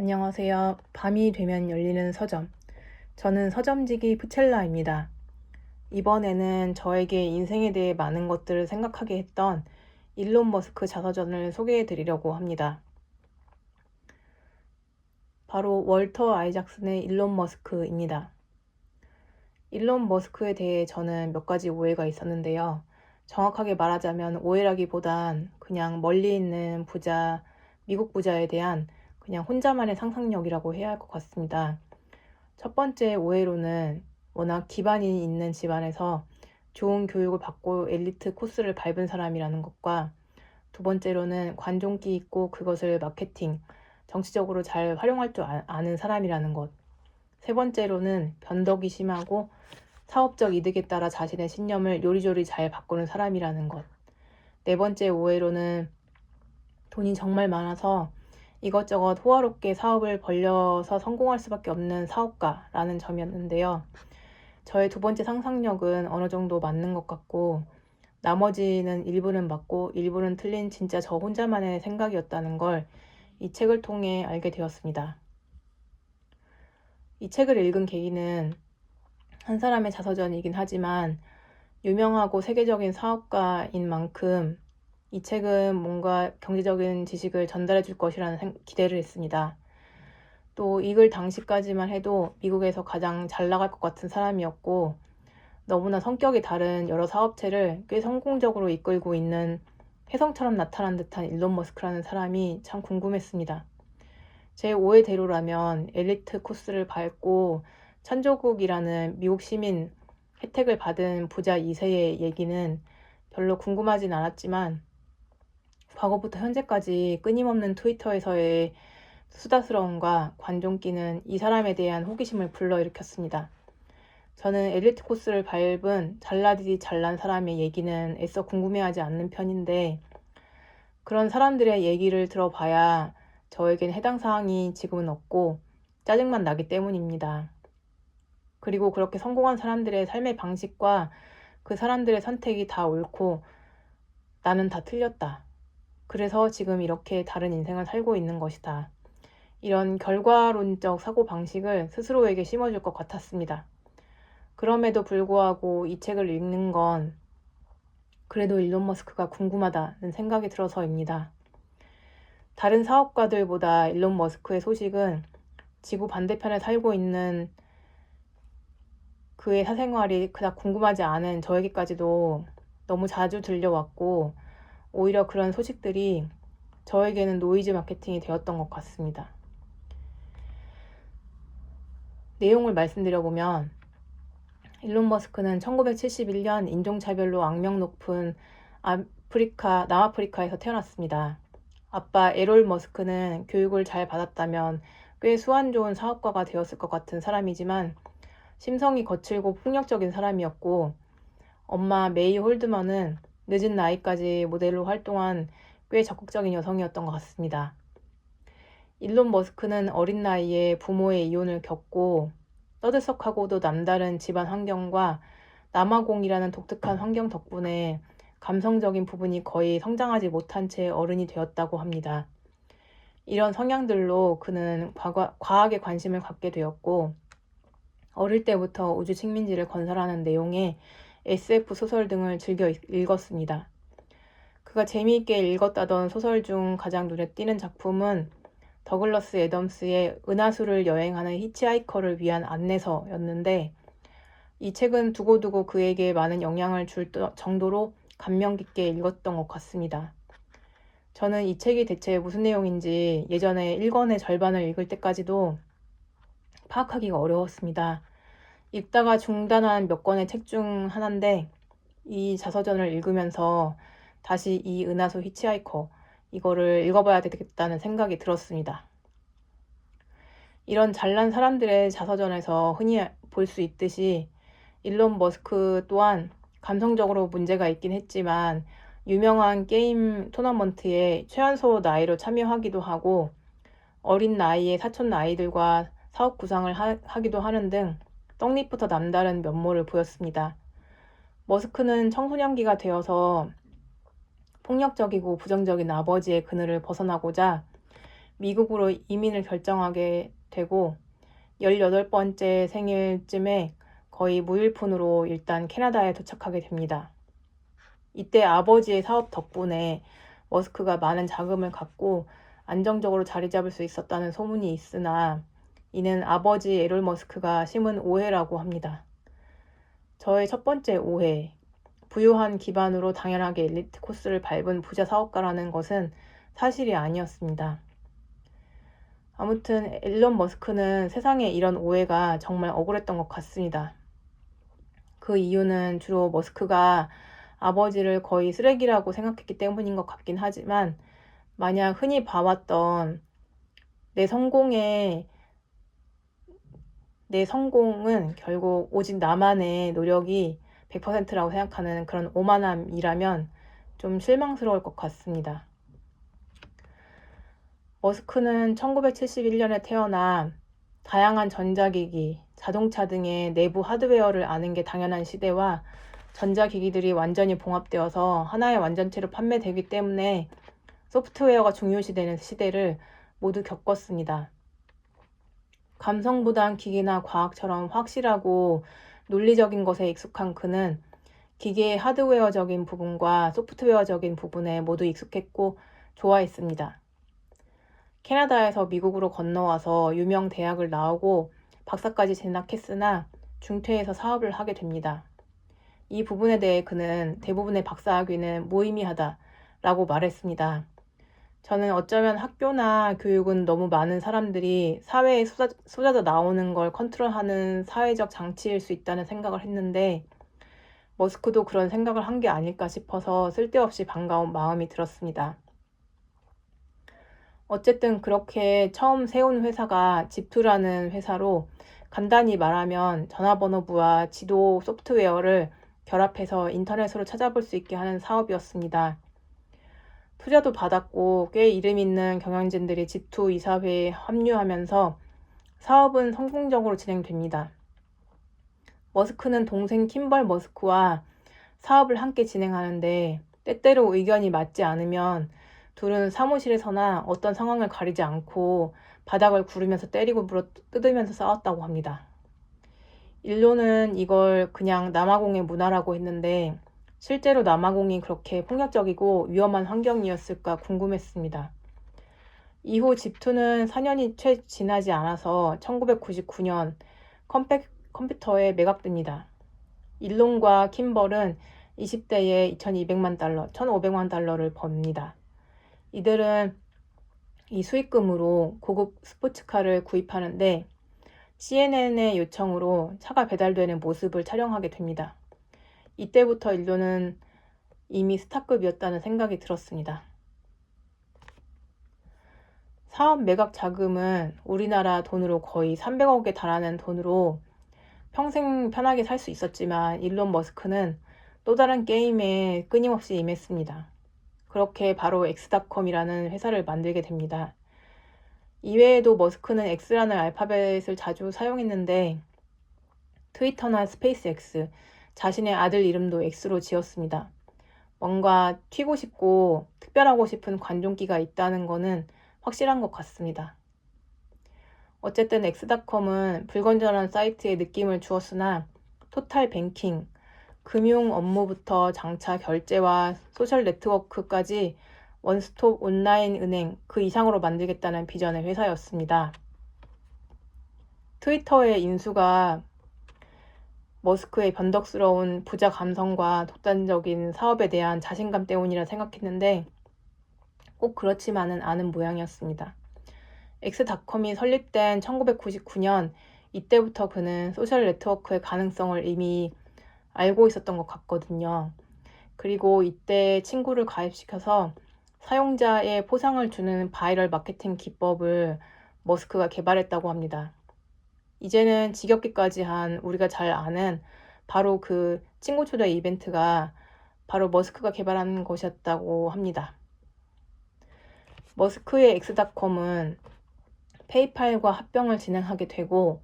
안녕하세요. 밤이 되면 열리는 서점. 저는 서점지기 푸첼라입니다. 이번에는 저에게 인생에 대해 많은 것들을 생각하게 했던 일론 머스크 자서전을 소개해 드리려고 합니다. 바로 월터 아이작슨의 일론 머스크입니다. 일론 머스크에 대해 저는 몇 가지 오해가 있었는데요. 정확하게 말하자면 오해라기보단 그냥 멀리 있는 부자, 미국 부자에 대한 그냥 혼자만의 상상력이라고 해야 할 것 같습니다. 첫 번째 오해로는 워낙 기반이 있는 집안에서 좋은 교육을 받고 엘리트 코스를 밟은 사람이라는 것과, 두 번째로는 관종기 있고 그것을 마케팅, 정치적으로 잘 활용할 줄 아는 사람이라는 것, 세 번째로는 변덕이 심하고 사업적 이득에 따라 자신의 신념을 요리조리 잘 바꾸는 사람이라는 것, 네 번째 오해로는 돈이 정말 많아서 이것저것 호화롭게 사업을 벌려서 성공할 수밖에 없는 사업가라는 점이었는데요. 저의 두 번째 상상력은 어느 정도 맞는 것 같고, 나머지는 일부는 맞고 일부는 틀린 진짜 저 혼자만의 생각이었다는 걸 이 책을 통해 알게 되었습니다. 이 책을 읽은 계기는 한 사람의 자서전이긴 하지만 유명하고 세계적인 사업가인 만큼 이 책은 뭔가 경제적인 지식을 전달해 줄 것이라는 기대를 했습니다. 또 읽을 당시까지만 해도 미국에서 가장 잘 나갈 것 같은 사람이었고, 너무나 성격이 다른 여러 사업체를 꽤 성공적으로 이끌고 있는 혜성처럼 나타난 듯한 일론 머스크라는 사람이 참 궁금했습니다. 제 오해대로라면 엘리트 코스를 밟고 천조국이라는 미국 시민 혜택을 받은 부자 2세의 얘기는 별로 궁금하진 않았지만, 과거부터 현재까지 끊임없는 트위터에서의 수다스러움과 관종기는 이 사람에 대한 호기심을 불러일으켰습니다. 저는 엘리트 코스를 밟은 잘나디디 잘난 사람의 얘기는 애써 궁금해하지 않는 편인데, 그런 사람들의 얘기를 들어봐야 저에겐 해당 사항이 지금은 없고 짜증만 나기 때문입니다. 그리고 그렇게 성공한 사람들의 삶의 방식과 그 사람들의 선택이 다 옳고 나는 다 틀렸다. 그래서 지금 이렇게 다른 인생을 살고 있는 것이다. 이런 결과론적 사고방식을 스스로에게 심어줄 것 같았습니다. 그럼에도 불구하고 이 책을 읽는 건 그래도 일론 머스크가 궁금하다는 생각이 들어서입니다. 다른 사업가들보다 일론 머스크의 소식은 지구 반대편에 살고 있는 그의 사생활이 그닥 궁금하지 않은 저에게까지도 너무 자주 들려왔고, 오히려 그런 소식들이 저에게는 노이즈 마케팅이 되었던 것 같습니다. 내용을 말씀드려보면, 일론 머스크는 1971년 인종차별로 악명 높은 남아프리카에서 태어났습니다. 아빠 에롤 머스크는 교육을 잘 받았다면 꽤 수완 좋은 사업가가 되었을 것 같은 사람이지만 심성이 거칠고 폭력적인 사람이었고, 엄마 메이 홀드먼은 늦은 나이까지 모델로 활동한 꽤 적극적인 여성이었던 것 같습니다. 일론 머스크는 어린 나이에 부모의 이혼을 겪고 떠들썩하고도 남다른 집안 환경과 남아공이라는 독특한 환경 덕분에 감성적인 부분이 거의 성장하지 못한 채 어른이 되었다고 합니다. 이런 성향들로 그는 과학에 관심을 갖게 되었고, 어릴 때부터 우주 식민지를 건설하는 내용의 SF 소설 등을 즐겨 읽었습니다. 그가 재미있게 읽었다던 소설 중 가장 눈에 띄는 작품은 더글러스 애덤스의 은하수를 여행하는 히치하이커를 위한 안내서였는데, 이 책은 두고두고 그에게 많은 영향을 줄 정도로 감명 깊게 읽었던 것 같습니다. 저는 이 책이 대체 무슨 내용인지 예전에 1권의 절반을 읽을 때까지도 파악하기가 어려웠습니다. 읽다가 중단한 몇 권의 책 중 하나인데, 이 자서전을 읽으면서 다시 이 은하수 히치하이커 이거를 읽어봐야 되겠다는 생각이 들었습니다. 이런 잘난 사람들의 자서전에서 흔히 볼 수 있듯이 일론 머스크 또한 감성적으로 문제가 있긴 했지만 유명한 게임 토너먼트에 최연소 나이로 참여하기도 하고 어린 나이에 사촌 아이들과 사업 구상을 하기도 하는 등 떡잎부터 남다른 면모를 보였습니다. 머스크는 청소년기가 되어서 폭력적이고 부정적인 아버지의 그늘을 벗어나고자 미국으로 이민을 결정하게 되고 18번째 생일쯤에 거의 무일푼으로 일단 캐나다에 도착하게 됩니다. 이때 아버지의 사업 덕분에 머스크가 많은 자금을 갖고 안정적으로 자리 잡을 수 있었다는 소문이 있으나 이는 아버지 에롤 머스크가 심은 오해라고 합니다. 저의 첫 번째 오해, 부유한 기반으로 당연하게 엘리트 코스를 밟은 부자 사업가라는 것은 사실이 아니었습니다. 아무튼 일론 머스크는 세상에 이런 오해가 정말 억울했던 것 같습니다. 그 이유는 주로 머스크가 아버지를 거의 쓰레기라고 생각했기 때문인 것 같긴 하지만 만약 흔히 봐왔던 내 성공은 결국 오직 나만의 노력이 100%라고 생각하는 그런 오만함이라면 좀 실망스러울 것 같습니다. 머스크는 1971년에 태어나 다양한 전자기기, 자동차 등의 내부 하드웨어를 아는 게 당연한 시대와 전자기기들이 완전히 봉합되어서 하나의 완전체로 판매되기 때문에 소프트웨어가 중요시되는 시대를 모두 겪었습니다. 감성보단 기기나 과학처럼 확실하고 논리적인 것에 익숙한 그는 기계의 하드웨어적인 부분과 소프트웨어적인 부분에 모두 익숙했고 좋아했습니다. 캐나다에서 미국으로 건너와서 유명 대학을 나오고 박사까지 진학했으나 중퇴해서 사업을 하게 됩니다. 이 부분에 대해 그는 대부분의 박사학위는 무의미하다라고 말했습니다. 저는 어쩌면 학교나 교육은 너무 많은 사람들이 사회에 쏟아져 나오는 걸 컨트롤하는 사회적 장치일 수 있다는 생각을 했는데 머스크도 그런 생각을 한 게 아닐까 싶어서 쓸데없이 반가운 마음이 들었습니다. 어쨌든 그렇게 처음 세운 회사가 집투라는 회사로 간단히 말하면 전화번호부와 지도 소프트웨어를 결합해서 인터넷으로 찾아볼 수 있게 하는 사업이었습니다. 투자도 받았고 꽤 이름 있는 경영진들이 집투 이사회에 합류하면서 사업은 성공적으로 진행됩니다. 머스크는 동생 킴벌 머스크와 사업을 함께 진행하는데 때때로 의견이 맞지 않으면 둘은 사무실에서나 어떤 상황을 가리지 않고 바닥을 구르면서 때리고 물어 뜯으면서 싸웠다고 합니다. 일론은 이걸 그냥 남아공의 문화라고 했는데 실제로 남아공이 그렇게 폭력적이고 위험한 환경이었을까 궁금했습니다. 이후 집투는 4년이 채 지나지 않아서 1999년 컴퓨터에 매각됩니다. 일론과 킴벌은 20대에 2200만 달러, 1500만 달러를 법니다. 이들은 이 수익금으로 고급 스포츠카를 구입하는데 CNN의 요청으로 차가 배달되는 모습을 촬영하게 됩니다. 이때부터 일론은 이미 스타급이었다는 생각이 들었습니다. 사업 매각 자금은 우리나라 돈으로 거의 300억에 달하는 돈으로 평생 편하게 살 수 있었지만 일론 머스크는 또 다른 게임에 끊임없이 임했습니다. 그렇게 바로 X닷컴이라는 회사를 만들게 됩니다. 이외에도 머스크는 X라는 알파벳을 자주 사용했는데 트위터나 스페이스X, 자신의 아들 이름도 X로 지었습니다. 뭔가 튀고 싶고 특별하고 싶은 관종기가 있다는 것은 확실한 것 같습니다. 어쨌든 X닷컴은 불건전한 사이트의 느낌을 주었으나 토탈 뱅킹, 금융 업무부터 장차 결제와 소셜 네트워크까지 원스톱 온라인 은행 그 이상으로 만들겠다는 비전의 회사였습니다. 트위터의 인수가 머스크의 변덕스러운 부자 감성과 독단적인 사업에 대한 자신감 때문이라 생각했는데 꼭 그렇지만은 않은 모양이었습니다. X닷컴이 설립된 1999년 이때부터 그는 소셜 네트워크의 가능성을 이미 알고 있었던 것 같거든요. 그리고 이때 친구를 가입시켜서 사용자의 포상을 주는 바이럴 마케팅 기법을 머스크가 개발했다고 합니다. 이제는 지겹기까지 한 우리가 잘 아는 바로 그 친구 초대 이벤트가 바로 머스크가 개발한 것이었다고 합니다. 머스크의 X닷컴은 페이팔과 합병을 진행하게 되고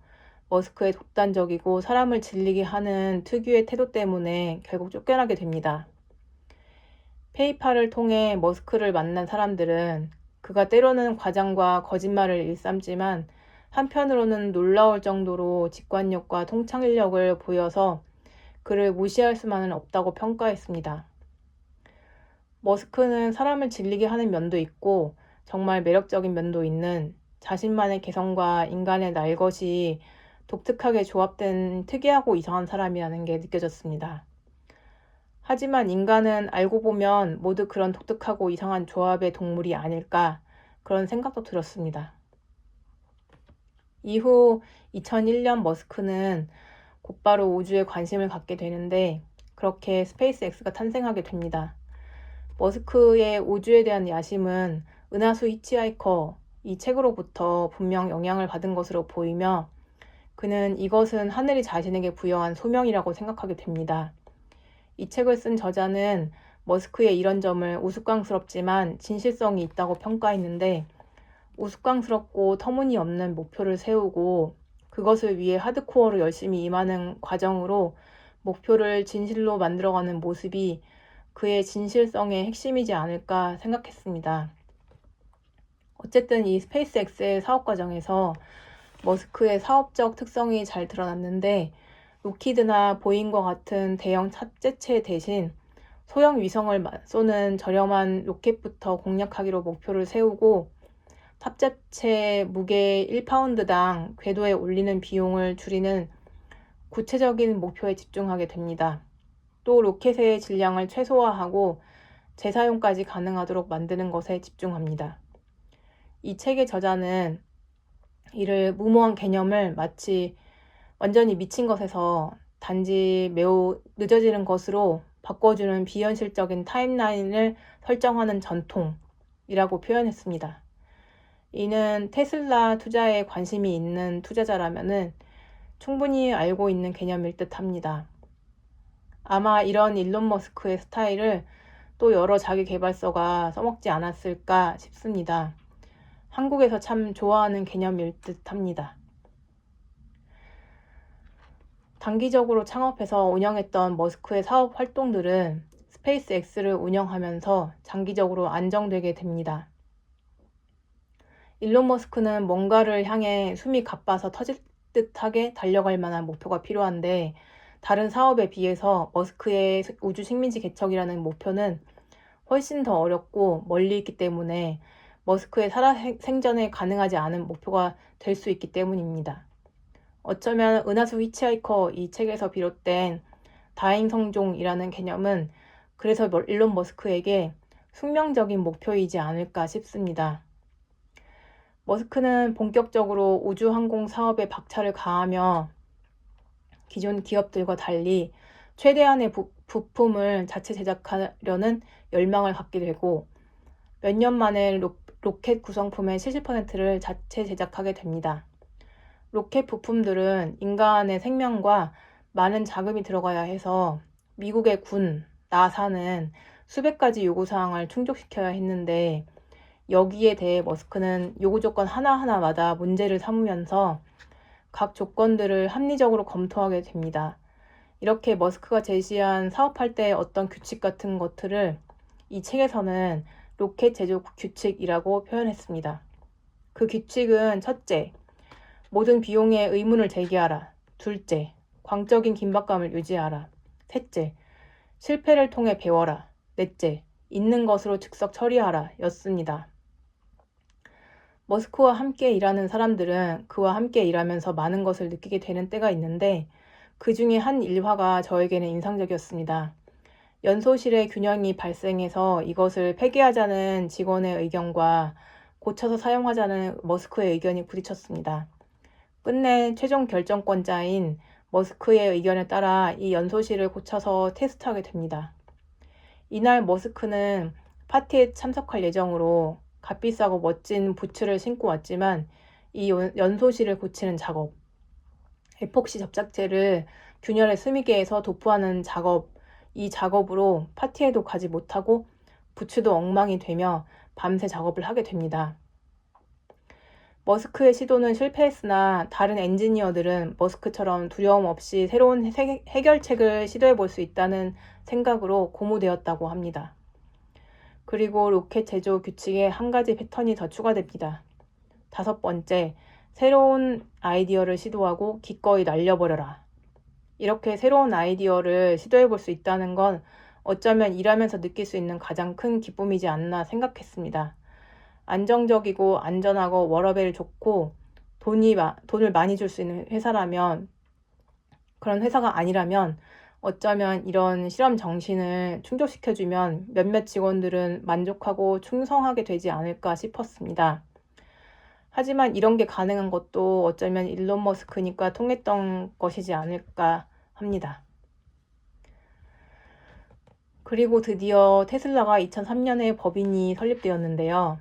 머스크의 독단적이고 사람을 질리게 하는 특유의 태도 때문에 결국 쫓겨나게 됩니다. 페이팔을 통해 머스크를 만난 사람들은 그가 때로는 과장과 거짓말을 일삼지만 한편으로는 놀라울 정도로 직관력과 통찰력을 보여서 그를 무시할 수만은 없다고 평가했습니다. 머스크는 사람을 질리게 하는 면도 있고 정말 매력적인 면도 있는 자신만의 개성과 인간의 날것이 독특하게 조합된 특이하고 이상한 사람이라는 게 느껴졌습니다. 하지만 인간은 알고 보면 모두 그런 독특하고 이상한 조합의 동물이 아닐까 그런 생각도 들었습니다. 이후 2001년 머스크는 곧바로 우주에 관심을 갖게 되는데 그렇게 스페이스X가 탄생하게 됩니다. 머스크의 우주에 대한 야심은 은하수 히치하이커 이 책으로부터 분명 영향을 받은 것으로 보이며 그는 이것은 하늘이 자신에게 부여한 소명이라고 생각하게 됩니다. 이 책을 쓴 저자는 머스크의 이런 점을 우스꽝스럽지만 진실성이 있다고 평가했는데 우스꽝스럽고 터무니없는 목표를 세우고 그것을 위해 하드코어로 열심히 임하는 과정으로 목표를 진실로 만들어가는 모습이 그의 진실성의 핵심이지 않을까 생각했습니다. 어쨌든 이 스페이스X의 사업 과정에서 머스크의 사업적 특성이 잘 드러났는데 로키드나 보잉과 같은 대형 탑재체 대신 소형 위성을 쏘는 저렴한 로켓부터 공략하기로 목표를 세우고 탑재체 무게 1파운드당 궤도에 올리는 비용을 줄이는 구체적인 목표에 집중하게 됩니다. 또 로켓의 질량을 최소화하고 재사용까지 가능하도록 만드는 것에 집중합니다. 이 책의 저자는 이를 무모한 개념을 마치 완전히 미친 것에서 단지 매우 늦어지는 것으로 바꿔주는 비현실적인 타임라인을 설정하는 전통이라고 표현했습니다. 이는 테슬라 투자에 관심이 있는 투자자라면 충분히 알고 있는 개념일 듯 합니다. 아마 이런 일론 머스크의 스타일을 또 여러 자기 개발서가 써먹지 않았을까 싶습니다. 한국에서 참 좋아하는 개념일 듯 합니다. 단기적으로 창업해서 운영했던 머스크의 사업 활동들은 스페이스X를 운영하면서 장기적으로 안정되게 됩니다. 일론 머스크는 뭔가를 향해 숨이 가빠서 터질 듯하게 달려갈 만한 목표가 필요한데 다른 사업에 비해서 머스크의 우주 식민지 개척이라는 목표는 훨씬 더 어렵고 멀리 있기 때문에 머스크의 살아생전에 가능하지 않은 목표가 될 수 있기 때문입니다. 어쩌면 은하수 히치하이커 이 책에서 비롯된 다행성종이라는 개념은 그래서 일론 머스크에게 숙명적인 목표이지 않을까 싶습니다. 머스크는 본격적으로 우주항공 사업에 박차를 가하며 기존 기업들과 달리 최대한의 부품을 자체 제작하려는 열망을 갖게 되고 몇 년 만에 로켓 구성품의 70%를 자체 제작하게 됩니다. 로켓 부품들은 인간의 생명과 많은 자금이 들어가야 해서 미국의 군, 나사는 수백 가지 요구사항을 충족시켜야 했는데 여기에 대해 머스크는 요구 조건 하나하나마다 문제를 삼으면서 각 조건들을 합리적으로 검토하게 됩니다. 이렇게 머스크가 제시한 사업할 때 어떤 규칙 같은 것들을 이 책에서는 로켓 제조 규칙이라고 표현했습니다. 그 규칙은 첫째, 모든 비용에 의문을 제기하라. 둘째, 광적인 긴박감을 유지하라. 셋째, 실패를 통해 배워라. 넷째, 있는 것으로 즉석 처리하라. 였습니다. 머스크와 함께 일하는 사람들은 그와 함께 일하면서 많은 것을 느끼게 되는 때가 있는데 그 중에 한 일화가 저에게는 인상적이었습니다. 연소실의 균형이 발생해서 이것을 폐기하자는 직원의 의견과 고쳐서 사용하자는 머스크의 의견이 부딪혔습니다. 끝내 최종 결정권자인 머스크의 의견에 따라 이 연소실을 고쳐서 테스트하게 됩니다. 이날 머스크는 파티에 참석할 예정으로 값비싸고 멋진 부츠를 신고 왔지만 이 연소실을 고치는 작업, 에폭시 접착제를 균열의 스미계에서 도포하는 작업, 이 작업으로 파티에도 가지 못하고 부츠도 엉망이 되며 밤새 작업을 하게 됩니다. 머스크의 시도는 실패했으나 다른 엔지니어들은 머스크처럼 두려움 없이 새로운 해결책을 시도해 볼 수 있다는 생각으로 고무되었다고 합니다. 그리고 로켓 제조 규칙에 한 가지 패턴이 더 추가됩니다. 5번째, 새로운 아이디어를 시도하고 기꺼이 날려버려라. 이렇게 새로운 아이디어를 시도해 볼 수 있다는 건 어쩌면 일하면서 느낄 수 있는 가장 큰 기쁨이지 않나 생각했습니다. 안정적이고 안전하고 워라밸 좋고 돈을 많이 줄 수 있는 회사라면, 그런 회사가 아니라면 어쩌면 이런 실험 정신을 충족시켜주면 몇몇 직원들은 만족하고 충성하게 되지 않을까 싶었습니다. 하지만 이런 게 가능한 것도 어쩌면 일론 머스크니까 통했던 것이지 않을까 합니다. 그리고 드디어 테슬라가 2003년에 법인이 설립되었는데요.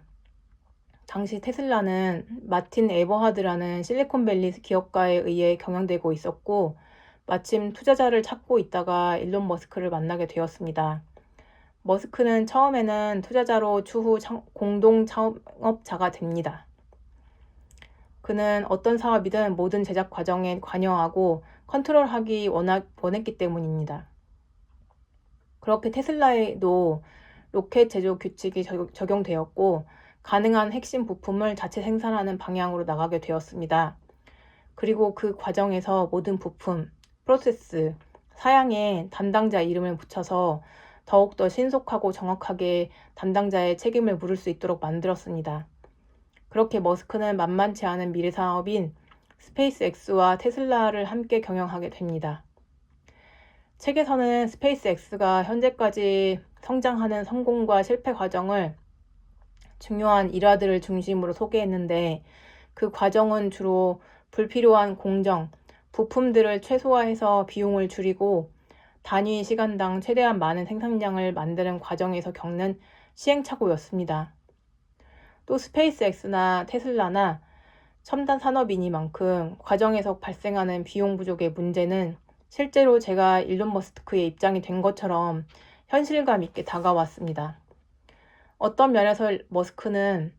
당시 테슬라는 마틴 에버하드라는 실리콘밸리 기업가에 의해 경영되고 있었고, 마침 투자자를 찾고 있다가 일론 머스크를 만나게 되었습니다. 머스크는 처음에는 투자자로 추후 공동 창업자가 됩니다. 그는 어떤 사업이든 모든 제작 과정에 관여하고 컨트롤하기 원했기 때문입니다. 그렇게 테슬라에도 로켓 제조 규칙이 적용되었고, 가능한 핵심 부품을 자체 생산하는 방향으로 나가게 되었습니다. 그리고 그 과정에서 모든 부품, 프로세스, 사양에 담당자 이름을 붙여서 더욱더 신속하고 정확하게 담당자의 책임을 물을 수 있도록 만들었습니다. 그렇게 머스크는 만만치 않은 미래 사업인 스페이스X와 테슬라를 함께 경영하게 됩니다. 책에서는 스페이스X가 현재까지 성장하는 성공과 실패 과정을 중요한 일화들을 중심으로 소개했는데, 그 과정은 주로 불필요한 공정, 부품들을 최소화해서 비용을 줄이고 단위 시간당 최대한 많은 생산량을 만드는 과정에서 겪는 시행착오였습니다. 또 스페이스X나 테슬라나 첨단 산업이니만큼 과정에서 발생하는 비용 부족의 문제는 실제로 제가 일론 머스크의 입장이 된 것처럼 현실감 있게 다가왔습니다. 어떤 면에서 머스크는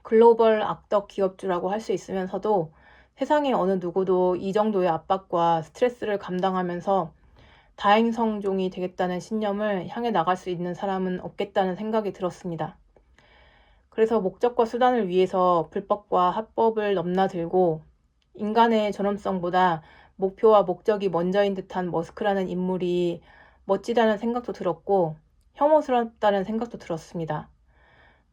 글로벌 악덕 기업주라고 할 수 있으면서도 세상의 어느 누구도 이 정도의 압박과 스트레스를 감당하면서 다행성종이 되겠다는 신념을 향해 나갈 수 있는 사람은 없겠다는 생각이 들었습니다. 그래서 목적과 수단을 위해서 불법과 합법을 넘나들고 인간의 존엄성보다 목표와 목적이 먼저인 듯한 머스크라는 인물이 멋지다는 생각도 들었고 혐오스럽다는 생각도 들었습니다.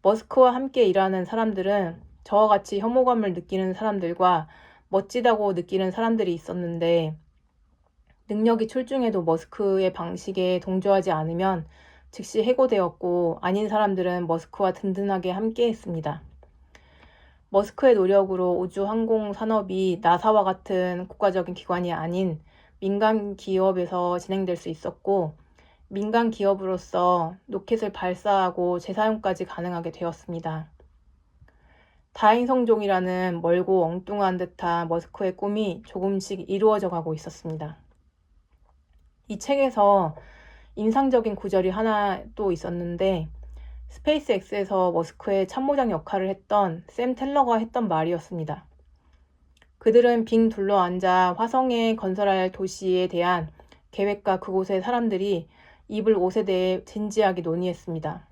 머스크와 함께 일하는 사람들은 저와 같이 혐오감을 느끼는 사람들과 멋지다고 느끼는 사람들이 있었는데, 능력이 출중해도 머스크의 방식에 동조하지 않으면 즉시 해고되었고, 아닌 사람들은 머스크와 든든하게 함께했습니다. 머스크의 노력으로 우주항공 산업이 나사와 같은 국가적인 기관이 아닌 민간 기업에서 진행될 수 있었고, 민간 기업으로서 로켓을 발사하고 재사용까지 가능하게 되었습니다. 다행성종이라는 멀고 엉뚱한 듯한 머스크의 꿈이 조금씩 이루어져 가고 있었습니다. 이 책에서 인상적인 구절이 하나 또 있었는데, 스페이스X에서 머스크의 참모장 역할을 했던 샘 텔러가 했던 말이었습니다. 그들은 빙 둘러앉아 화성에 건설할 도시에 대한 계획과 그곳의 사람들이 입을 옷에 대해 진지하게 논의했습니다.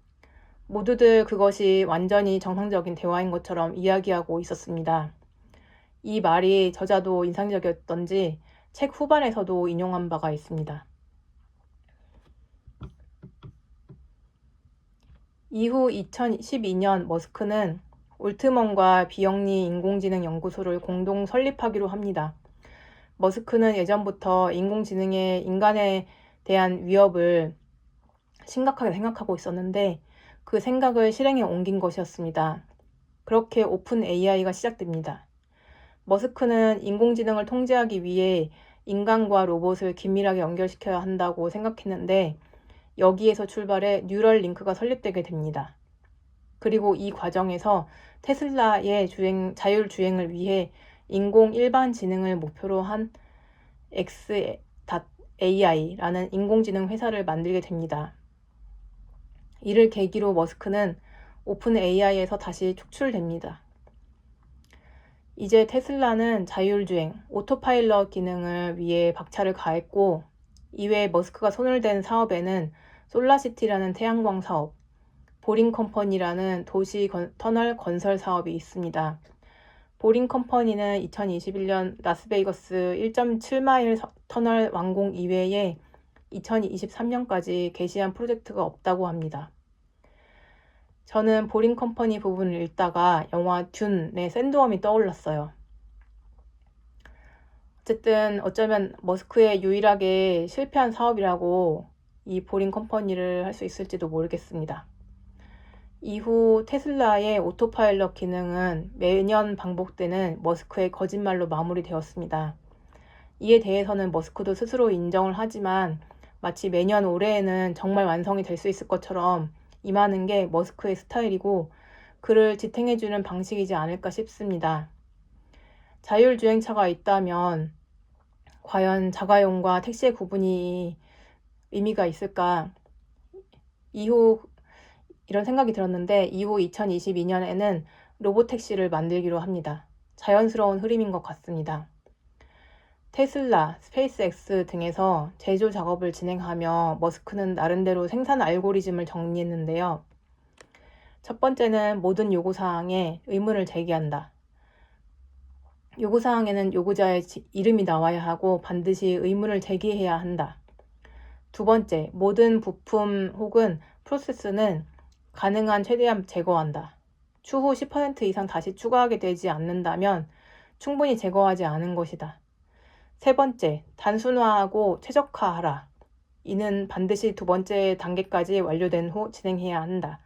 모두들 그것이 완전히 정상적인 대화인 것처럼 이야기하고 있었습니다. 이 말이 저자도 인상적이었던지 책 후반에서도 인용한 바가 있습니다. 이후 2012년 머스크는 올트먼과 비영리 인공지능 연구소를 공동 설립하기로 합니다. 머스크는 예전부터 인공지능의 인간에 대한 위협을 심각하게 생각하고 있었는데, 그 생각을 실행에 옮긴 것이었습니다. 그렇게 오픈 AI가 시작됩니다. 머스크는 인공지능을 통제하기 위해 인간과 로봇을 긴밀하게 연결시켜야 한다고 생각했는데, 여기에서 출발해 뉴럴 링크가 설립되게 됩니다. 그리고 이 과정에서 테슬라의 자율 주행을 위해 인공 일반 지능을 목표로 한 X.AI라는 인공지능 회사를 만들게 됩니다. 이를 계기로 머스크는 오픈 AI에서 다시 축출됩니다. 이제 테슬라는 자율주행, 오토파일럿 기능을 위해 박차를 가했고, 이외에 머스크가 손을 댄 사업에는 솔라시티라는 태양광 사업, 보링 컴퍼니라는 도시 터널 건설 사업이 있습니다. 보링 컴퍼니는 2021년 라스베이거스 1.7마일 터널 완공 이외에 2023년까지 개시한 프로젝트가 없다고 합니다. 저는 보링 컴퍼니 부분을 읽다가 영화 듄의 샌드웜이 떠올랐어요. 어쨌든 어쩌면 머스크의 유일하게 실패한 사업이라고 이 보링 컴퍼니를 할 수 있을지도 모르겠습니다. 이후 테슬라의 오토파일럿 기능은 매년 반복되는 머스크의 거짓말로 마무리되었습니다. 이에 대해서는 머스크도 스스로 인정을 하지만 마치 매년 올해에는 정말 완성이 될 수 있을 것처럼 임하는 게 머스크의 스타일이고 그를 지탱해주는 방식이지 않을까 싶습니다. 자율주행차가 있다면 과연 자가용과 택시의 구분이 의미가 있을까? 이후 이런 생각이 들었는데 이후 2022년에는 로보택시를 만들기로 합니다. 자연스러운 흐름인 것 같습니다. 테슬라, 스페이스X 등에서 제조 작업을 진행하며 머스크는 나름대로 생산 알고리즘을 정리했는데요. 첫 번째는 모든 요구사항에 의문을 제기한다. 요구사항에는 요구자의 이름이 나와야 하고 반드시 의문을 제기해야 한다. 두 번째, 모든 부품 혹은 프로세스는 가능한 최대한 제거한다. 추후 10% 이상 다시 추가하게 되지 않는다면 충분히 제거하지 않은 것이다. 세 번째, 단순화하고 최적화하라. 이는 반드시 두 번째 단계까지 완료된 후 진행해야 한다.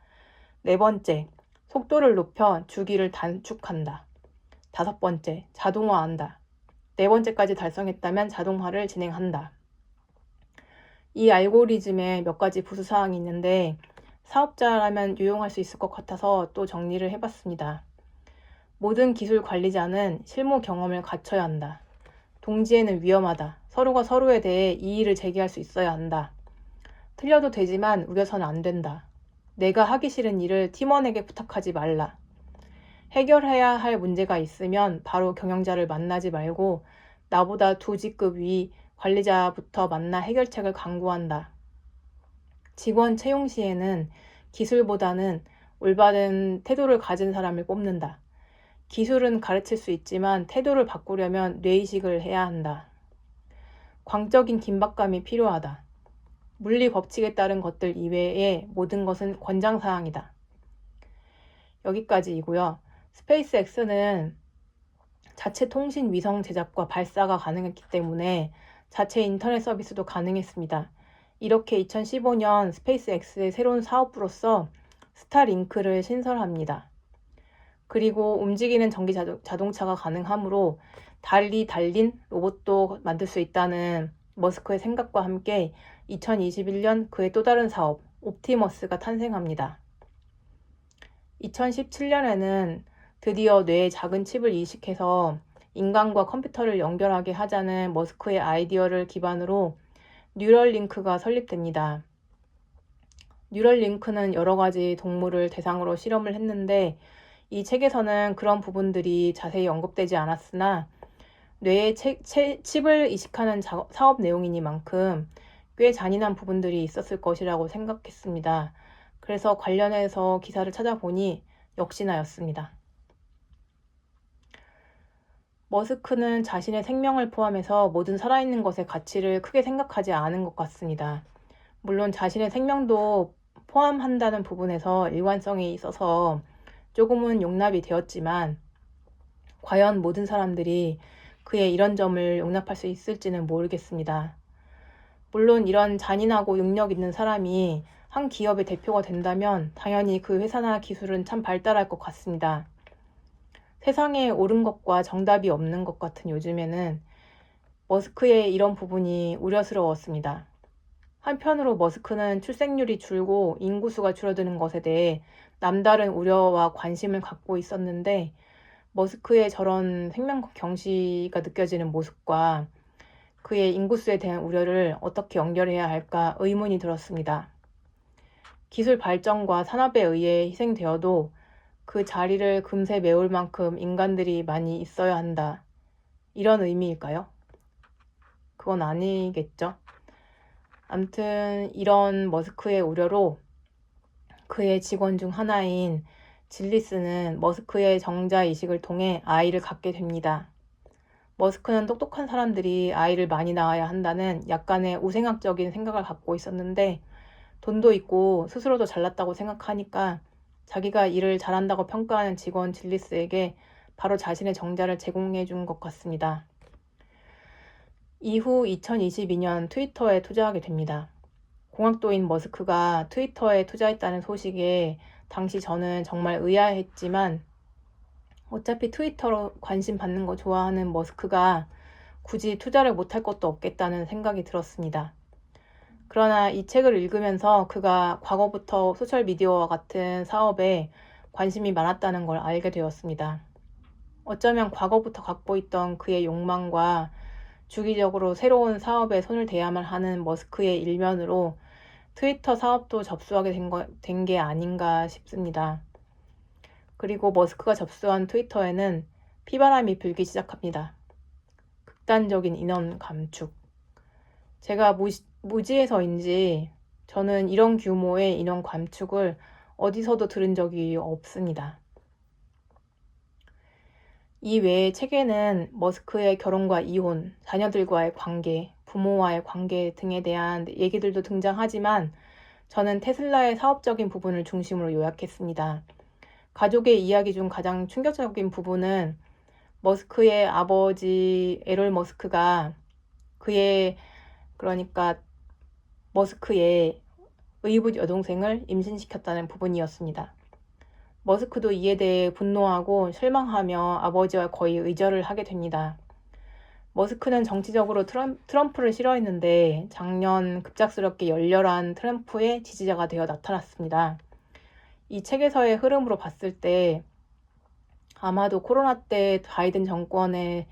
네 번째, 속도를 높여 주기를 단축한다. 다섯 번째, 자동화한다. 네 번째까지 달성했다면 자동화를 진행한다. 이 알고리즘에 몇 가지 부수사항이 있는데 사업자라면 유용할 수 있을 것 같아서 또 정리를 해봤습니다. 모든 기술 관리자는 실무 경험을 갖춰야 한다. 동지에는 위험하다. 서로가 서로에 대해 이의를 제기할 수 있어야 한다. 틀려도 되지만 우려서는 안 된다. 내가 하기 싫은 일을 팀원에게 부탁하지 말라. 해결해야 할 문제가 있으면 바로 경영자를 만나지 말고 나보다 2직급 위 관리자부터 만나 해결책을 강구한다. 직원 채용 시에는 기술보다는 올바른 태도를 가진 사람을 뽑는다. 기술은 가르칠 수 있지만 태도를 바꾸려면 뇌이식을 해야 한다. 광적인 긴박감이 필요하다. 물리 법칙에 따른 것들 이외의 모든 것은 권장사항이다. 여기까지이고요. 스페이스X는 자체 통신 위성 제작과 발사가 가능했기 때문에 자체 인터넷 서비스도 가능했습니다. 이렇게 2015년 스페이스X의 새로운 사업부로서 스타링크를 신설합니다. 그리고 움직이는 전기 자동차가 가능하므로 달리 달린 로봇도 만들 수 있다는 머스크의 생각과 함께 2021년 그의 또 다른 사업, 옵티머스가 탄생합니다. 2017년에는 드디어 뇌에 작은 칩을 이식해서 인간과 컴퓨터를 연결하게 하자는 머스크의 아이디어를 기반으로 뉴럴링크가 설립됩니다. 뉴럴링크는 여러 가지 동물을 대상으로 실험을 했는데 이 책에서는 그런 부분들이 자세히 언급되지 않았으나 뇌에 칩을 이식하는 사업 내용이니만큼 꽤 잔인한 부분들이 있었을 것이라고 생각했습니다. 그래서 관련해서 기사를 찾아보니 역시나였습니다. 머스크는 자신의 생명을 포함해서 모든 살아있는 것의 가치를 크게 생각하지 않은 것 같습니다. 물론 자신의 생명도 포함한다는 부분에서 일관성이 있어서 조금은 용납이 되었지만 과연 모든 사람들이 그의 이런 점을 용납할 수 있을지는 모르겠습니다. 물론 이런 잔인하고 능력 있는 사람이 한 기업의 대표가 된다면 당연히 그 회사나 기술은 참 발달할 것 같습니다. 세상에 옳은 것과 정답이 없는 것 같은 요즘에는 머스크의 이런 부분이 우려스러웠습니다. 한편으로 머스크는 출생률이 줄고 인구수가 줄어드는 것에 대해 남다른 우려와 관심을 갖고 있었는데 머스크의 저런 생명 경시가 느껴지는 모습과 그의 인구수에 대한 우려를 어떻게 연결해야 할까 의문이 들었습니다. 기술 발전과 산업에 의해 희생되어도 그 자리를 금세 메울 만큼 인간들이 많이 있어야 한다. 이런 의미일까요? 그건 아니겠죠. 아무튼 이런 머스크의 우려로 그의 직원 중 하나인 질리스는 머스크의 정자 이식을 통해 아이를 갖게 됩니다. 머스크는 똑똑한 사람들이 아이를 많이 낳아야 한다는 약간의 우생학적인 생각을 갖고 있었는데 돈도 있고 스스로도 잘났다고 생각하니까 자기가 일을 잘한다고 평가하는 직원 질리스에게 바로 자신의 정자를 제공해 준 것 같습니다. 이후 2022년 트위터에 투자하게 됩니다. 공학도인 머스크가 트위터에 투자했다는 소식에 당시 저는 정말 의아했지만 어차피 트위터로 관심 받는 거 좋아하는 머스크가 굳이 투자를 못할 것도 없겠다는 생각이 들었습니다. 그러나 이 책을 읽으면서 그가 과거부터 소셜미디어와 같은 사업에 관심이 많았다는 걸 알게 되었습니다. 어쩌면 과거부터 갖고 있던 그의 욕망과 주기적으로 새로운 사업에 손을 대야만 하는 머스크의 일면으로 트위터 사업도 접수하게 된 게 아닌가 싶습니다. 그리고 머스크가 접수한 트위터에는 피바람이 불기 시작합니다. 극단적인 인원 감축. 제가 무지해서인지 저는 이런 규모의 인원 감축을 어디서도 들은 적이 없습니다. 이 외에 책에는 머스크의 결혼과 이혼, 자녀들과의 관계, 부모와의 관계 등에 대한 얘기들도 등장하지만 저는 테슬라의 사업적인 부분을 중심으로 요약했습니다. 가족의 이야기 중 가장 충격적인 부분은 머스크의 아버지 에롤 머스크가 그러니까 머스크의 의붓 여동생을 임신시켰다는 부분이었습니다. 머스크도 이에 대해 분노하고 실망하며 아버지와 거의 의절을 하게 됩니다. 머스크는 정치적으로 트럼프를 싫어했는데 작년 급작스럽게 열렬한 트럼프의 지지자가 되어 나타났습니다. 이 책에서의 흐름으로 봤을 때 아마도 코로나 때 바이든 정권의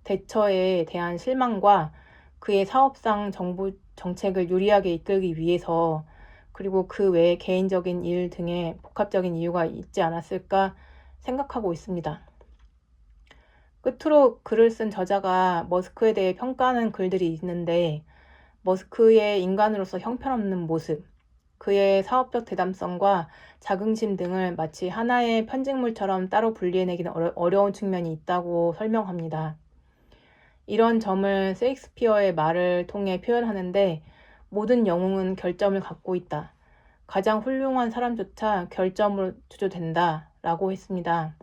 대처에 대한 실망과 그의 사업상 정부 정책을 유리하게 이끌기 위해서 그리고 그 외에 개인적인 일 등의 복합적인 이유가 있지 않았을까 생각하고 있습니다. 끝으로 글을 쓴 저자가 머스크에 대해 평가하는 글들이 있는데 머스크의 인간으로서 형편없는 모습, 그의 사업적 대담성과 자긍심 등을 마치 하나의 편직물처럼 따로 분리해내기는 어려운 측면이 있다고 설명합니다. 이런 점을 셰익스피어의 말을 통해 표현하는데 모든 영웅은 결점을 갖고 있다. 가장 훌륭한 사람조차 결점으로 주조된다. 라고 했습니다.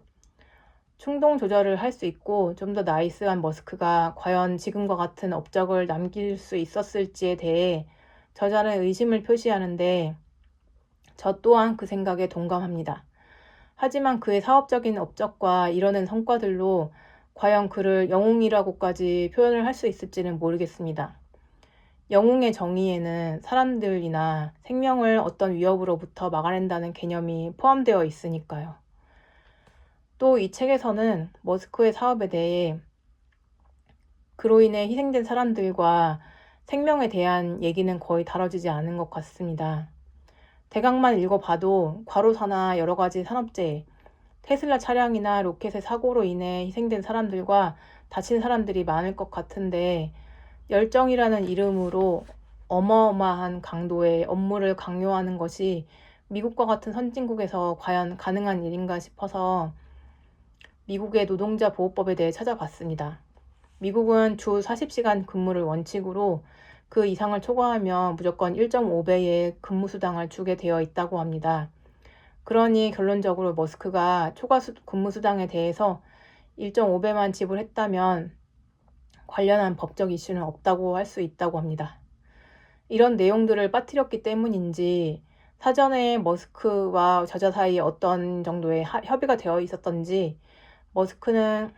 충동 조절을 할 수 있고 좀 더 나이스한 머스크가 과연 지금과 같은 업적을 남길 수 있었을지에 대해 저자는 의심을 표시하는데 저 또한 그 생각에 동감합니다. 하지만 그의 사업적인 업적과 이뤄낸 성과들로 과연 그를 영웅이라고까지 표현을 할 수 있을지는 모르겠습니다. 영웅의 정의에는 사람들이나 생명을 어떤 위협으로부터 막아낸다는 개념이 포함되어 있으니까요. 또 이 책에서는 머스크의 사업에 대해 그로 인해 희생된 사람들과 생명에 대한 얘기는 거의 다뤄지지 않은 것 같습니다. 대강만 읽어봐도 과로사나 여러 가지 산업재해, 테슬라 차량이나 로켓의 사고로 인해 희생된 사람들과 다친 사람들이 많을 것 같은데 열정이라는 이름으로 어마어마한 강도의 업무를 강요하는 것이 미국과 같은 선진국에서 과연 가능한 일인가 싶어서 미국의 노동자 보호법에 대해 찾아봤습니다. 미국은 주 40시간 근무를 원칙으로 그 이상을 초과하면 무조건 1.5배의 근무수당을 주게 되어 있다고 합니다. 그러니 결론적으로 머스크가 초과 근무수당에 대해서 1.5배만 지불했다면 관련한 법적 이슈는 없다고 할 수 있다고 합니다. 이런 내용들을 빠뜨렸기 때문인지 사전에 머스크와 저자 사이에 어떤 정도의 협의가 되어 있었던지 머스크는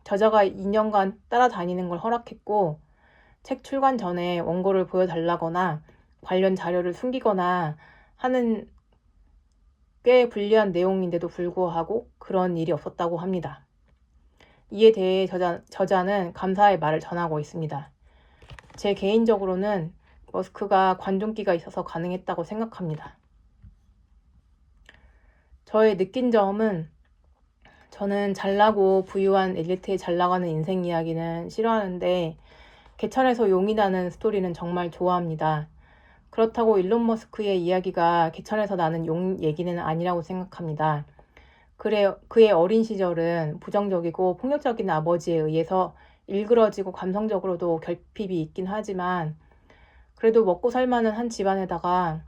저자가 2년간 따라다니는 걸 허락했고 책 출간 전에 원고를 보여달라거나 관련 자료를 숨기거나 하는 꽤 불리한 내용인데도 불구하고 그런 일이 없었다고 합니다. 이에 대해 저자는 감사의 말을 전하고 있습니다. 제 개인적으로는 머스크가 관종기가 있어서 가능했다고 생각합니다. 저의 느낀 점은 저는 잘나고 부유한 엘리트의 잘나가는 인생 이야기는 싫어하는데 개천에서 용이 나는 스토리는 정말 좋아합니다. 그렇다고 일론 머스크의 이야기가 개천에서 나는 용 얘기는 아니라고 생각합니다. 그의 어린 시절은 부정적이고 폭력적인 아버지에 의해서 일그러지고 감성적으로도 결핍이 있긴 하지만 그래도 먹고 살만한 한 집안에다가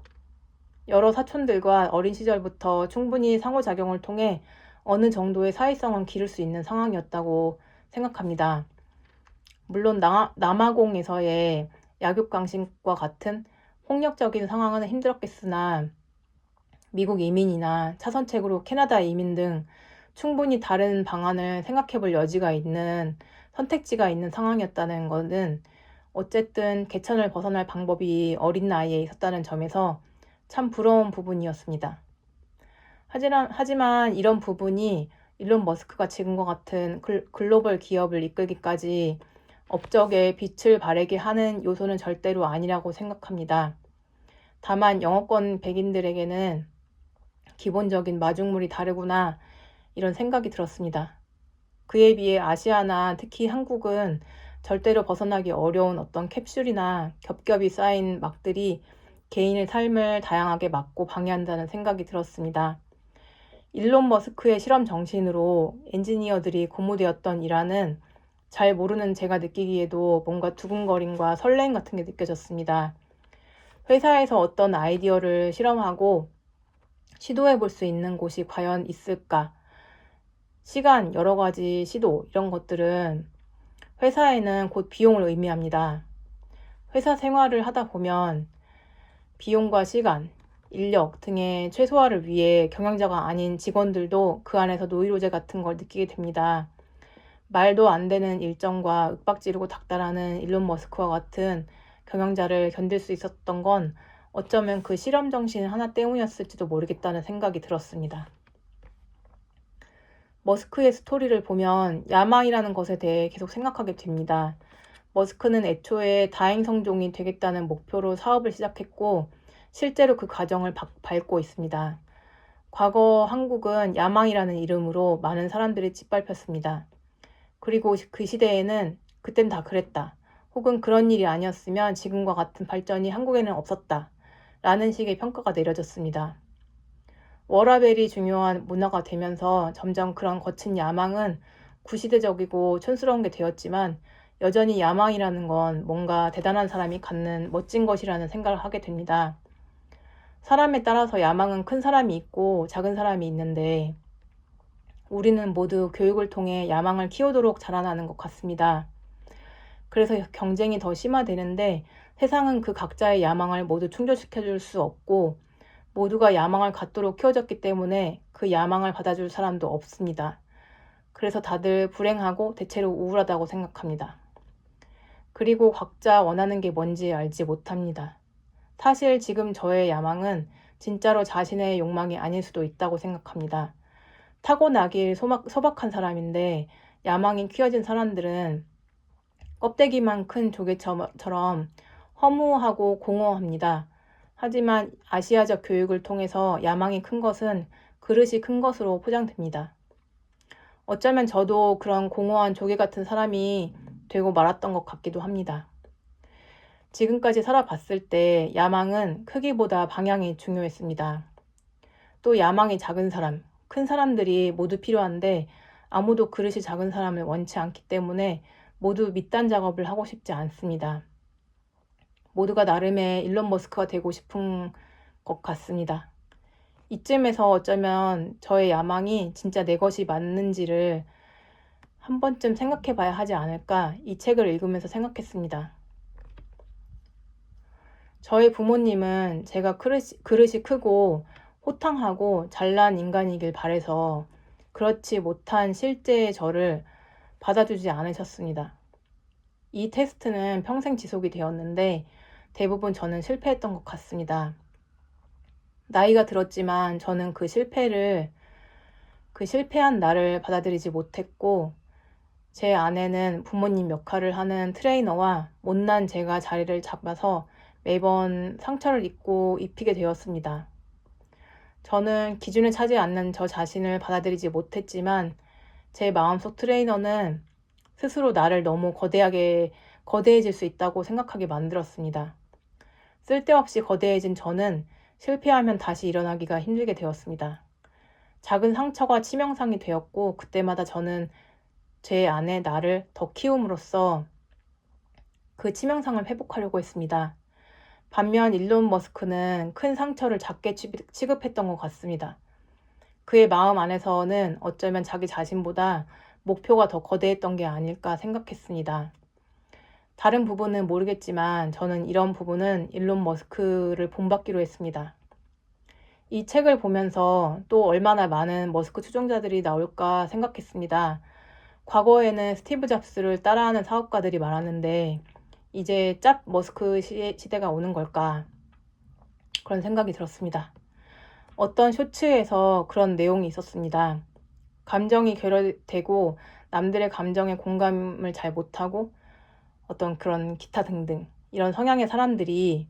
여러 사촌들과 어린 시절부터 충분히 상호작용을 통해 어느 정도의 사회성은 기를 수 있는 상황이었다고 생각합니다. 물론 남아공에서의 약육강식과 같은 폭력적인 상황은 힘들었겠으나 미국 이민이나 차선책으로 캐나다 이민 등 충분히 다른 방안을 생각해 볼 여지가 있는 선택지가 있는 상황이었다는 것은 어쨌든 개천을 벗어날 방법이 어린 나이에 있었다는 점에서 참 부러운 부분이었습니다. 하지만 이런 부분이 일론 머스크가 지금과 같은 글로벌 기업을 이끌기까지 업적에 빛을 발하게 하는 요소는 절대로 아니라고 생각합니다. 다만 영어권 백인들에게는 기본적인 마중물이 다르구나 이런 생각이 들었습니다. 그에 비해 아시아나 특히 한국은 절대로 벗어나기 어려운 어떤 캡슐이나 겹겹이 쌓인 막들이 개인의 삶을 다양하게 막고 방해한다는 생각이 들었습니다. 일론 머스크의 실험 정신으로 엔지니어들이 고무되었던 일화는 잘 모르는 제가 느끼기에도 뭔가 두근거림과 설렘 같은 게 느껴졌습니다. 회사에서 어떤 아이디어를 실험하고 시도해 볼 수 있는 곳이 과연 있을까? 시간, 여러 가지 시도, 이런 것들은 회사에는 곧 비용을 의미합니다. 회사 생활을 하다 보면 비용과 시간, 인력 등의 최소화를 위해 경영자가 아닌 직원들도 그 안에서 노이로제 같은 걸 느끼게 됩니다. 말도 안 되는 일정과 윽박지르고 닥달하는 일론 머스크와 같은 경영자를 견딜 수 있었던 건 어쩌면 그 실험 정신 하나 때문이었을지도 모르겠다는 생각이 들었습니다. 머스크의 스토리를 보면 야망이라는 것에 대해 계속 생각하게 됩니다. 머스크는 애초에 다행성종이 되겠다는 목표로 사업을 시작했고 실제로 그 과정을 밟고 있습니다. 과거 한국은 야망이라는 이름으로 많은 사람들이 짓밟혔습니다. 그리고 그 시대에는 그땐 다 그랬다. 혹은 그런 일이 아니었으면 지금과 같은 발전이 한국에는 없었다. 라는 식의 평가가 내려졌습니다. 워라밸이 중요한 문화가 되면서 점점 그런 거친 야망은 구시대적이고 촌스러운 게 되었지만 여전히 야망이라는 건 뭔가 대단한 사람이 갖는 멋진 것이라는 생각을 하게 됩니다. 사람에 따라서 야망은 큰 사람이 있고 작은 사람이 있는데 우리는 모두 교육을 통해 야망을 키우도록 자라나는 것 같습니다. 그래서 경쟁이 더 심화되는데 세상은 그 각자의 야망을 모두 충족시켜줄 수 없고 모두가 야망을 갖도록 키워졌기 때문에 그 야망을 받아줄 사람도 없습니다. 그래서 다들 불행하고 대체로 우울하다고 생각합니다. 그리고 각자 원하는 게 뭔지 알지 못합니다. 사실 지금 저의 야망은 진짜로 자신의 욕망이 아닐 수도 있다고 생각합니다. 타고나길 소박한 사람인데 야망이 키워진 사람들은 껍데기만 큰 조개처럼 허무하고 공허합니다. 하지만 아시아적 교육을 통해서 야망이 큰 것은 그릇이 큰 것으로 포장됩니다. 어쩌면 저도 그런 공허한 조개 같은 사람이 되고 말았던 것 같기도 합니다. 지금까지 살아봤을 때 야망은 크기보다 방향이 중요했습니다. 또 야망이 작은 사람, 큰 사람들이 모두 필요한데 아무도 그릇이 작은 사람을 원치 않기 때문에 모두 밑단 작업을 하고 싶지 않습니다. 모두가 나름의 일론 머스크가 되고 싶은 것 같습니다. 이쯤에서 어쩌면 저의 야망이 진짜 내 것이 맞는지를 한 번쯤 생각해 봐야 하지 않을까 이 책을 읽으면서 생각했습니다. 저희 부모님은 제가 그릇이 크고 호탕하고 잘난 인간이길 바래서 그렇지 못한 실제의 저를 받아주지 않으셨습니다. 이 테스트는 평생 지속이 되었는데 대부분 저는 실패했던 것 같습니다. 나이가 들었지만 저는 그 실패한 나를 받아들이지 못했고 제 안에는 부모님 역할을 하는 트레이너와 못난 제가 자리를 잡아서 매번 상처를 입히게 되었습니다. 저는 기준을 차지 않는 저 자신을 받아들이지 못했지만 제 마음속 트레이너는 스스로 나를 너무 거대해질 수 있다고 생각하게 만들었습니다. 쓸데없이 거대해진 저는 실패하면 다시 일어나기가 힘들게 되었습니다. 작은 상처가 치명상이 되었고 그때마다 저는 제 안에 나를 더 키움으로써 그 치명상을 회복하려고 했습니다. 반면 일론 머스크는 큰 상처를 작게 취급했던 것 같습니다. 그의 마음 안에서는 어쩌면 자기 자신보다 목표가 더 거대했던 게 아닐까 생각했습니다. 다른 부분은 모르겠지만 저는 이런 부분은 일론 머스크를 본받기로 했습니다. 이 책을 보면서 또 얼마나 많은 머스크 추종자들이 나올까 생각했습니다. 과거에는 스티브 잡스를 따라하는 사업가들이 많았는데 이제 짭 머스크 시대가 오는 걸까? 그런 생각이 들었습니다. 어떤 쇼츠에서 그런 내용이 있었습니다. 감정이 결여되고 남들의 감정에 공감을 잘 못하고 어떤 그런 기타 등등 이런 성향의 사람들이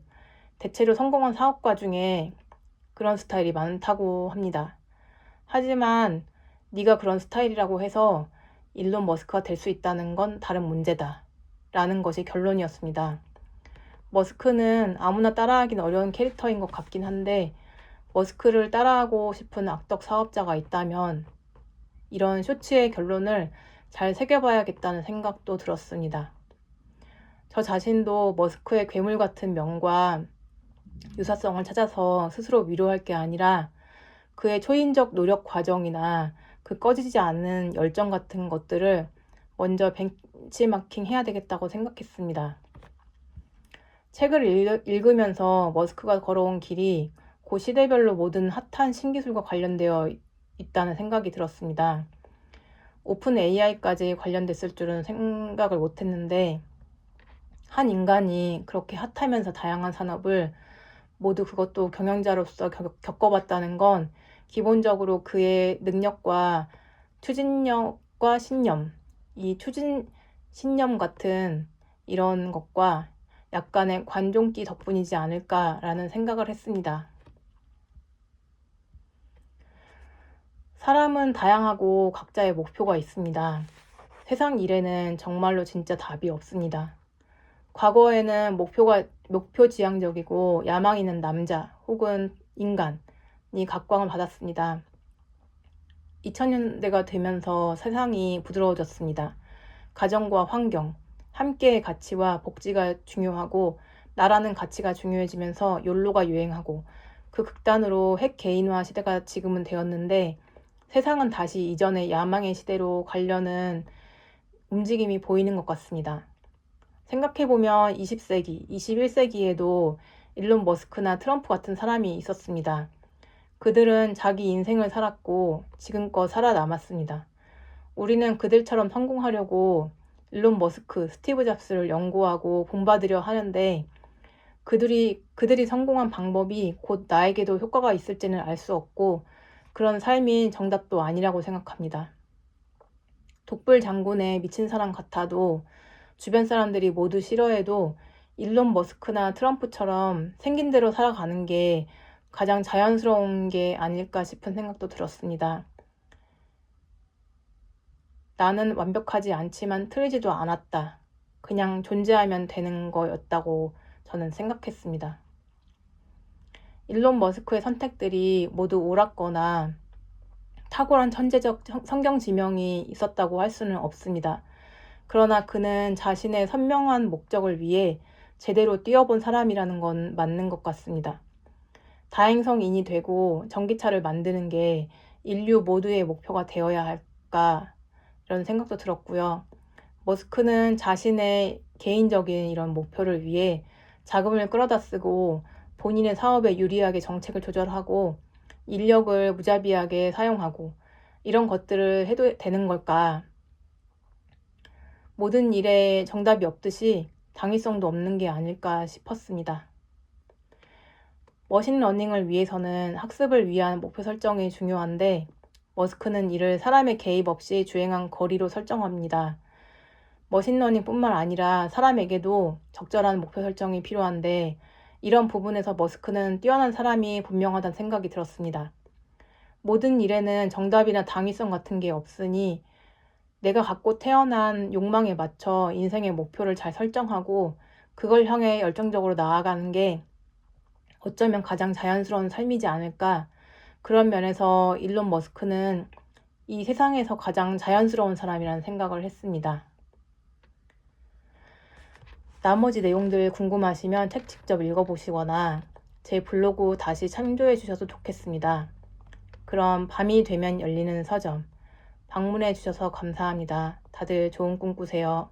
대체로 성공한 사업가 중에 그런 스타일이 많다고 합니다. 하지만 네가 그런 스타일이라고 해서 일론 머스크가 될 수 있다는 건 다른 문제다 라는 것이 결론이었습니다. 머스크는 아무나 따라하긴 어려운 캐릭터인 것 같긴 한데 머스크를 따라하고 싶은 악덕 사업자가 있다면 이런 쇼츠의 결론을 잘 새겨봐야겠다는 생각도 들었습니다. 저 자신도 머스크의 괴물 같은 명과 유사성을 찾아서 스스로 위로할 게 아니라 그의 초인적 노력 과정이나 그 꺼지지 않는 열정 같은 것들을 먼저 벤치마킹 해야 되겠다고 생각했습니다. 책을 읽으면서 머스크가 걸어온 길이 그 시대별로 모든 핫한 신기술과 관련되어 있다는 생각이 들었습니다. 오픈 AI까지 관련됐을 줄은 생각을 못했는데 한 인간이 그렇게 핫하면서 다양한 산업을 모두 그것도 경영자로서 겪어봤다는 건 기본적으로 그의 능력과 추진력과 신념, 이 추진 신념 같은 이런 것과 약간의 관종기 덕분이지 않을까라는 생각을 했습니다. 사람은 다양하고 각자의 목표가 있습니다. 세상 일에는 정말로 진짜 답이 없습니다. 과거에는 목표지향적이고 야망 있는 남자 혹은 인간이 각광을 받았습니다. 2000년대가 되면서 세상이 부드러워졌습니다. 가정과 환경, 함께의 가치와 복지가 중요하고 나라는 가치가 중요해지면서 욜로가 유행하고 그 극단으로 핵 개인화 시대가 지금은 되었는데 세상은 다시 이전의 야망의 시대로 가려는 움직임이 보이는 것 같습니다. 생각해보면 20세기, 21세기에도 일론 머스크나 트럼프 같은 사람이 있었습니다. 그들은 자기 인생을 살았고 지금껏 살아남았습니다. 우리는 그들처럼 성공하려고 일론 머스크, 스티브 잡스를 연구하고 본받으려 하는데 그들이 성공한 방법이 곧 나에게도 효과가 있을지는 알 수 없고 그런 삶이 정답도 아니라고 생각합니다. 독불 장군의 미친 사람 같아도 주변 사람들이 모두 싫어해도 일론 머스크나 트럼프처럼 생긴 대로 살아가는 게 가장 자연스러운 게 아닐까 싶은 생각도 들었습니다. 나는 완벽하지 않지만 틀리지도 않았다. 그냥 존재하면 되는 거였다고 저는 생각했습니다. 일론 머스크의 선택들이 모두 옳았거나 탁월한 천재적 성경 지명이 있었다고 할 수는 없습니다. 그러나 그는 자신의 선명한 목적을 위해 제대로 뛰어본 사람이라는 건 맞는 것 같습니다. 다행성인이 되고 전기차를 만드는 게 인류 모두의 목표가 되어야 할까 이런 생각도 들었고요. 머스크는 자신의 개인적인 이런 목표를 위해 자금을 끌어다 쓰고 본인의 사업에 유리하게 정책을 조절하고 인력을 무자비하게 사용하고 이런 것들을 해도 되는 걸까? 모든 일에 정답이 없듯이 당위성도 없는 게 아닐까 싶었습니다. 머신러닝을 위해서는 학습을 위한 목표 설정이 중요한데 머스크는 이를 사람의 개입 없이 주행한 거리로 설정합니다. 머신러닝뿐만 아니라 사람에게도 적절한 목표 설정이 필요한데 이런 부분에서 머스크는 뛰어난 사람이 분명하다는 생각이 들었습니다. 모든 일에는 정답이나 당위성 같은 게 없으니 내가 갖고 태어난 욕망에 맞춰 인생의 목표를 잘 설정하고 그걸 향해 열정적으로 나아가는 게 어쩌면 가장 자연스러운 삶이지 않을까. 그런 면에서 일론 머스크는 이 세상에서 가장 자연스러운 사람이라는 생각을 했습니다. 나머지 내용들 궁금하시면 책 직접 읽어보시거나 제 블로그 다시 참조해 주셔도 좋겠습니다. 그럼 밤이 되면 열리는 서점 방문해 주셔서 감사합니다. 다들 좋은 꿈 꾸세요.